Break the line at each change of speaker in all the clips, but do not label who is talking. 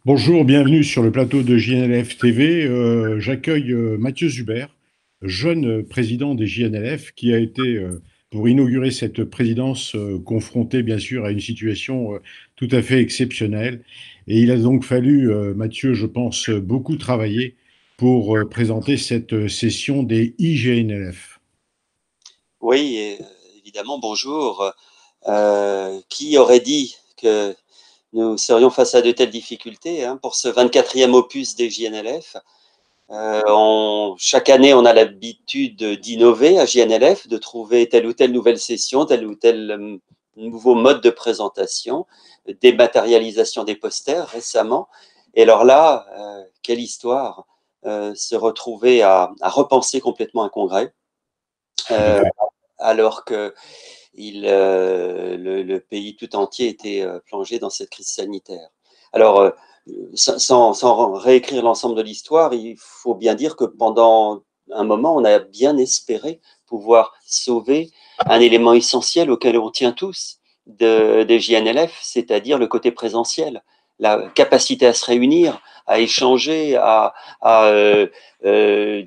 Bonjour, bienvenue sur le plateau de JNLF TV. J'accueille Mathieu Zuber, jeune président des JNLF, qui a été, pour inaugurer cette présidence, confronté bien sûr à une situation tout à fait exceptionnelle. Et il a donc fallu, Mathieu, je pense, beaucoup travailler pour présenter cette session des IGNLF.
Oui, évidemment, bonjour. Qui aurait dit que nous serions face à de telles difficultés pour ce 24e opus des JNLF? Chaque année, on a l'habitude d'innover à JNLF, de trouver telle ou telle nouvelle session, tel ou tel nouveau mode de présentation, dématérialisation des posters récemment. Et alors là, quelle histoire, se retrouver à repenser complètement un congrès.
Tout à
Euh,
fait.
alors que le pays tout entier était plongé dans cette crise sanitaire. Alors, sans réécrire l'ensemble de l'histoire, il faut bien dire que pendant un moment, on a bien espéré pouvoir sauver un élément essentiel auquel on tient tous des JNLF, c'est-à-dire le côté présentiel, la capacité à se réunir, à échanger,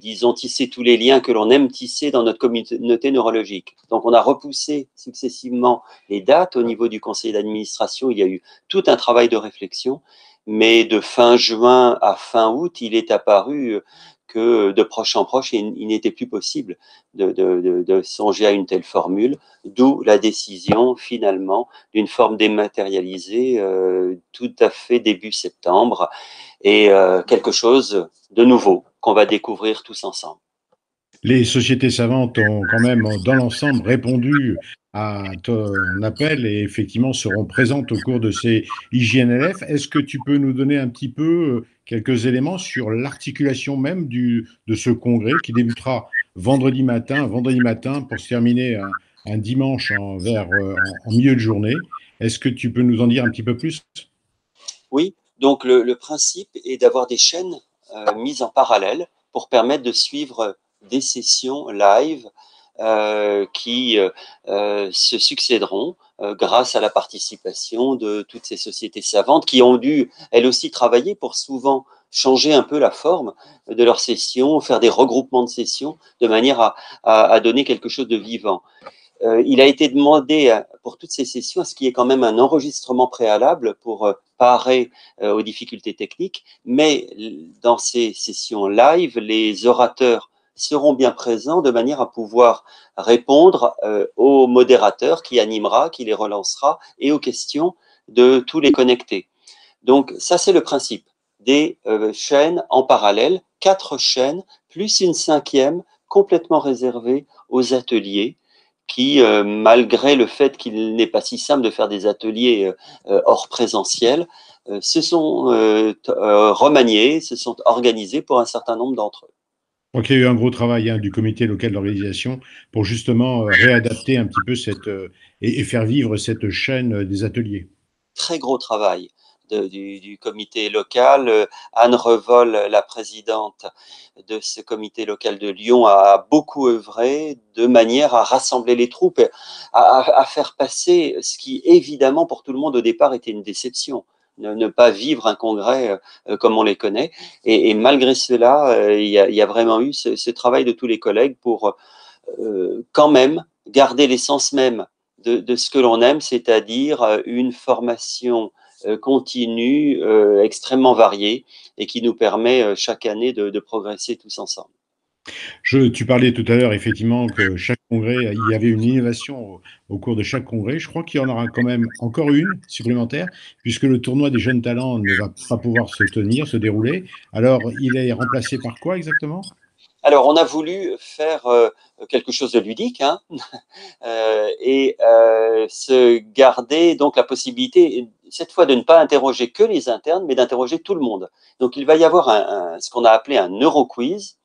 disons, tisser tous les liens que l'on aime tisser dans notre communauté neurologique. Donc, on a repoussé successivement les dates. Au niveau du conseil d'administration, il y a eu tout un travail de réflexion, mais de fin juin à fin août, il est apparu que de proche en proche, il n'était plus possible de songer à une telle formule, d'où la décision finalement d'une forme dématérialisée tout à fait début septembre, et quelque chose de nouveau qu'on va découvrir tous ensemble.
Les sociétés savantes ont quand même, dans l'ensemble, répondu à ton appel et effectivement seront présentes au cours de ces IGNLF. Est-ce que tu peux nous donner un petit peu quelques éléments sur l'articulation même de ce congrès qui débutera vendredi matin pour se terminer un dimanche en milieu de journée? Est-ce que tu peux nous en dire un petit peu plus?
Oui, donc le principe est d'avoir des chaînes mises en parallèle pour permettre de suivre des sessions live qui se succéderont grâce à la participation de toutes ces sociétés savantes qui ont dû, elles aussi, travailler pour souvent changer un peu la forme de leurs sessions, faire des regroupements de sessions de manière à donner quelque chose de vivant. Il a été demandé pour toutes ces sessions à ce qu'il y ait quand même un enregistrement préalable pour parer aux difficultés techniques, mais dans ces sessions live, les orateurs seront bien présents de manière à pouvoir répondre au modérateur qui animera, qui les relancera et aux questions de tous les connectés. Donc ça, c'est le principe des chaînes en parallèle, 4 chaînes, plus une 5e complètement réservée aux ateliers qui, malgré le fait qu'il n'est pas si simple de faire des ateliers hors présentiel, se sont remaniés, se sont organisés pour un certain nombre d'entre eux.
Donc, il y a eu un gros travail du comité local d'organisation pour justement réadapter un petit peu et faire vivre cette chaîne des ateliers.
Très gros travail du comité local. Anne Revol, la présidente de ce comité local de Lyon, a beaucoup œuvré de manière à rassembler les troupes, à faire passer ce qui, évidemment, pour tout le monde au départ était une déception. Ne pas vivre un congrès comme on les connaît. Et malgré cela, il y a vraiment eu ce travail de tous les collègues pour quand même garder l'essence même de ce que l'on aime, c'est-à-dire une formation continue, extrêmement variée et qui nous permet chaque année de progresser tous ensemble.
Tu parlais tout à l'heure effectivement que chaque congrès, il y avait une innovation au cours de chaque congrès. Je crois qu'il y en aura quand même encore une supplémentaire, puisque le tournoi des jeunes talents ne va pas pouvoir se dérouler. Alors, il est remplacé par quoi exactement?
Alors, on a voulu faire quelque chose de ludique et se garder donc la possibilité, cette fois, de ne pas interroger que les internes, mais d'interroger tout le monde. Donc, il va y avoir ce qu'on a appelé un Euroquiz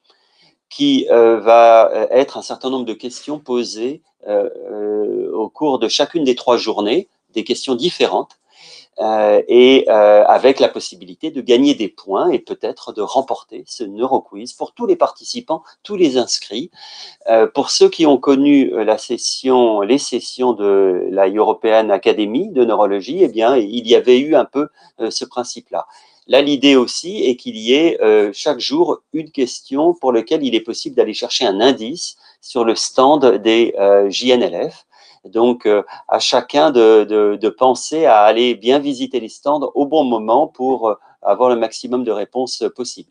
qui va être un certain nombre de questions posées au cours de chacune des 3 journées, des questions différentes, avec la possibilité de gagner des points et peut-être de remporter ce NeuroQuiz pour tous les participants, tous les inscrits. Pour ceux qui ont connu les sessions de la European Academy de neurologie, eh bien, il y avait eu un peu ce principe-là. Là, l'idée aussi est qu'il y ait chaque jour une question pour laquelle il est possible d'aller chercher un indice sur le stand des JNLF. Donc, à chacun de penser à aller bien visiter les stands au bon moment pour avoir le maximum de réponses possibles.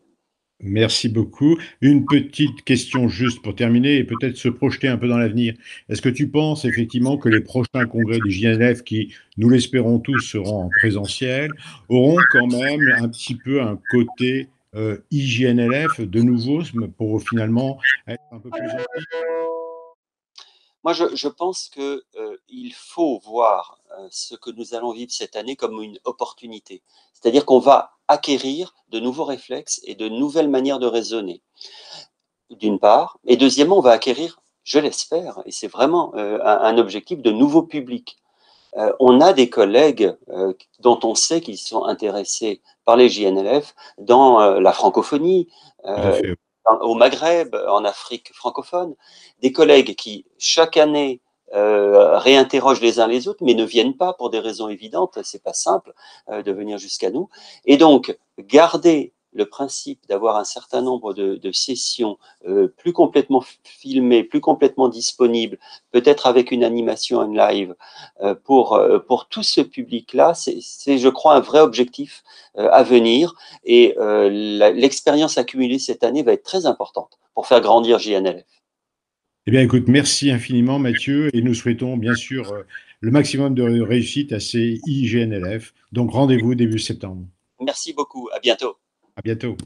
Merci beaucoup. Une petite question juste pour terminer et peut-être se projeter un peu dans l'avenir. Est-ce que tu penses effectivement que les prochains congrès du JNF, qui, nous l'espérons tous, seront en présentiel, auront quand même un petit peu un côté IJNLF de nouveau pour finalement être un peu plus ampli?
Moi, je pense que il faut voir ce que nous allons vivre cette année comme une opportunité. C'est-à-dire qu'on va acquérir de nouveaux réflexes et de nouvelles manières de raisonner, d'une part. Et deuxièmement, on va acquérir, je l'espère, et c'est vraiment un objectif, de nouveaux publics. On a des collègues dont on sait qu'ils sont intéressés par les JNLF dans la francophonie,
Tout à
euh,
fait.
au Maghreb, en Afrique francophone, des collègues qui, chaque année, réinterrogent les uns les autres, mais ne viennent pas pour des raisons évidentes, c'est pas simple de venir jusqu'à nous. Et donc, garder le principe d'avoir un certain nombre de sessions plus complètement filmées, plus complètement disponibles, peut-être avec une animation en live, pour tout ce public-là, c'est, je crois, un vrai objectif à venir. Et l'expérience accumulée cette année va être très importante pour faire grandir JNLF.
Eh bien, écoute, merci infiniment, Mathieu, et nous souhaitons bien sûr le maximum de réussite à ces IGNLF. Donc, rendez-vous début septembre.
Merci beaucoup. À bientôt.
À bientôt.